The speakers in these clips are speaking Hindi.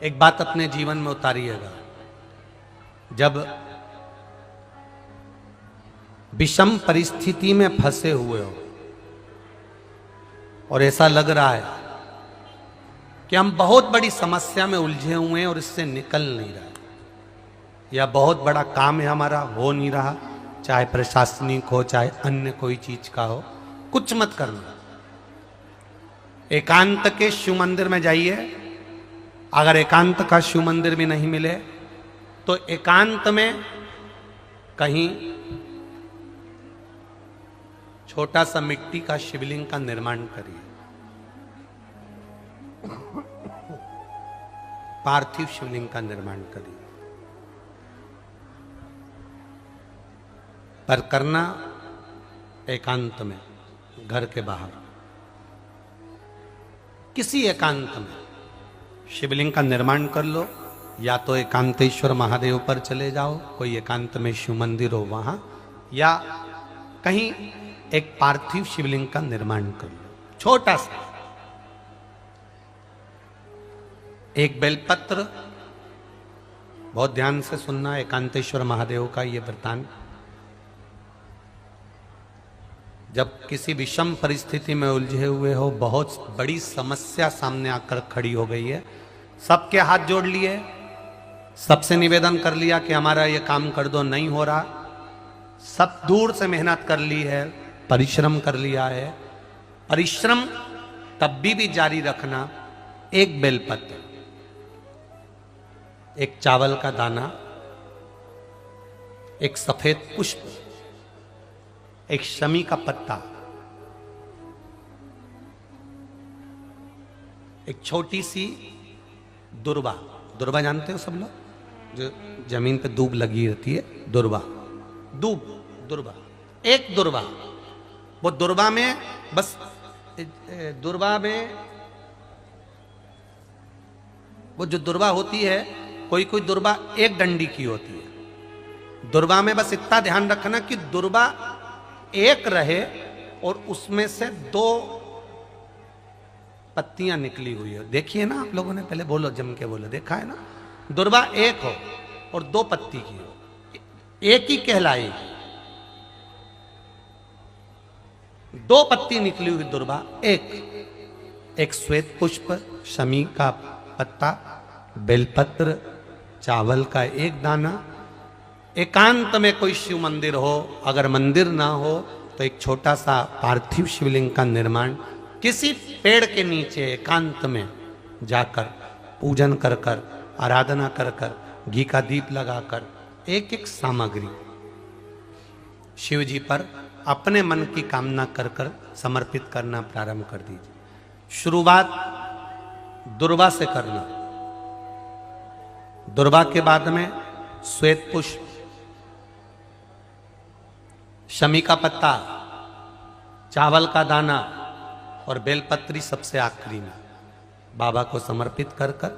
एक बात अपने जीवन में उतारिएगा, जब विषम परिस्थिति में फंसे हुए हो और ऐसा लग रहा है कि हम बहुत बड़ी समस्या में उलझे हुए हैं और इससे निकल नहीं रहा, या बहुत बड़ा काम है हमारा, हो नहीं रहा, चाहे प्रशासनिक हो चाहे अन्य कोई चीज का हो, कुछ मत करना। एकांत के शिव मंदिर में जाइए। अगर एकांत का शिव मंदिर भी नहीं मिले तो एकांत में कहीं छोटा सा मिट्टी का शिवलिंग का निर्माण करिए, पार्थिव शिवलिंग का निर्माण करिए, पर करना एकांत में, घर के बाहर किसी एकांत में शिवलिंग का निर्माण कर लो। या तो एकांतेश्वर महादेव पर चले जाओ, कोई एकांत में शिव मंदिर हो वहां, या कहीं एक पार्थिव शिवलिंग का निर्माण कर लो छोटा सा। एक बेलपत्र, बहुत ध्यान से सुनना, एकांतेश्वर महादेव का ये वृतांत। जब किसी विषम परिस्थिति में उलझे हुए हो, बहुत बड़ी समस्या सामने आकर खड़ी हो गई है, सबके हाथ जोड़ लिए, सबसे निवेदन कर लिया कि हमारा ये काम कर दो, नहीं हो रहा, सब दूर से मेहनत कर ली है, परिश्रम कर लिया है, परिश्रम तब भी जारी रखना। एक बेलपत्र, एक चावल का दाना, एक सफेद पुष्प, एक शमी का पत्ता, एक छोटी सी दुर्वा। दुर्वा जानते हो सब लोग, जो जमीन पे दूब लगी रहती है, दुर्वा, दूब, दुर्वा, एक दुर्वा। वो दुर्वा में बस, दुर्वा में वो जो दुर्वा होती है, कोई कोई दुर्वा एक डंडी की होती है। दुर्वा में बस इतना ध्यान रखना कि दुर्वा एक रहे और उसमें से 2 पत्तियां निकली हुई है। देखिए ना आप लोगों ने, पहले बोलो, जम के बोलो, देखा है ना? दुर्वा एक हो और 2 पत्ती की हो, एक ही कहलाएगी। 2 पत्ती निकली हुई दुर्वा, एक श्वेत पुष्प, शमी का पत्ता, बेलपत्र, चावल का एक दाना। एकांत में कोई शिव मंदिर हो, अगर मंदिर ना हो तो एक छोटा सा पार्थिव शिवलिंग का निर्माण किसी पेड़ के नीचे एकांत में जाकर पूजन कर कर, आराधना कर कर, घी का दीप लगाकर, एक एक सामग्री शिव जी पर अपने मन की कामना कर कर समर्पित करना प्रारंभ कर दीजिए। शुरुआत दुर्वा से करना। दुर्वा के बाद में श्वेत पुष्प, शमी का पत्ता, चावल का दाना और बेलपत्री सबसे आखिरी में बाबा को समर्पित कर कर,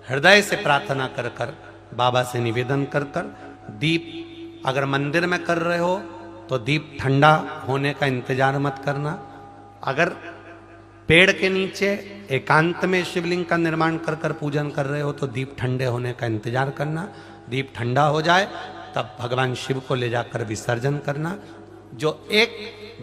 हृदय से प्रार्थना कर कर, बाबा से निवेदन कर कर, दीप अगर मंदिर में कर रहे हो तो दीप ठंडा होने का इंतजार मत करना। अगर पेड़ के नीचे एकांत में शिवलिंग का निर्माण कर कर पूजन कर रहे हो तो दीप ठंडे होने का इंतजार करना। दीप ठंडा हो जाए तब भगवान शिव को ले जाकर विसर्जन करना। जो एक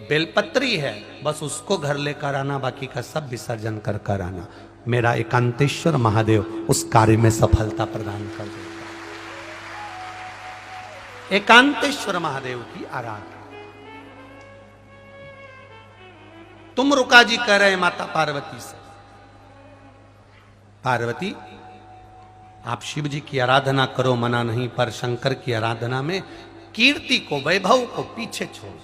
बेलपत्री है बस उसको घर लेकर आना, बाकी का सब विसर्जन कर कर आना। मेरा एकांतेश्वर महादेव उस कार्य में सफलता प्रदान कर देगा। एकांतेश्वर महादेव की आराधना। तुम रुका जी कह रहे माता पार्वती से, पार्वती आप शिव जी की आराधना करो, मना नहीं, पर शंकर की आराधना में कीर्ति को, वैभव को पीछे छोड़।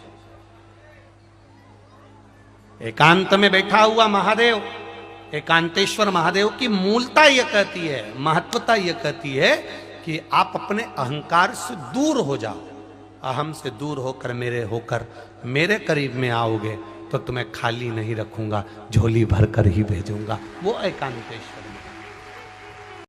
एकांत में बैठा हुआ महादेव, एकांतेश्वर महादेव की मूलता यह कहती है, महत्वता यह कहती है कि आप अपने अहंकार से दूर हो जाओ। अहम से दूर होकर मेरे करीब में आओगे तो तुम्हें खाली नहीं रखूंगा, झोली भर कर ही भेजूंगा। वो एकांतेश्वर।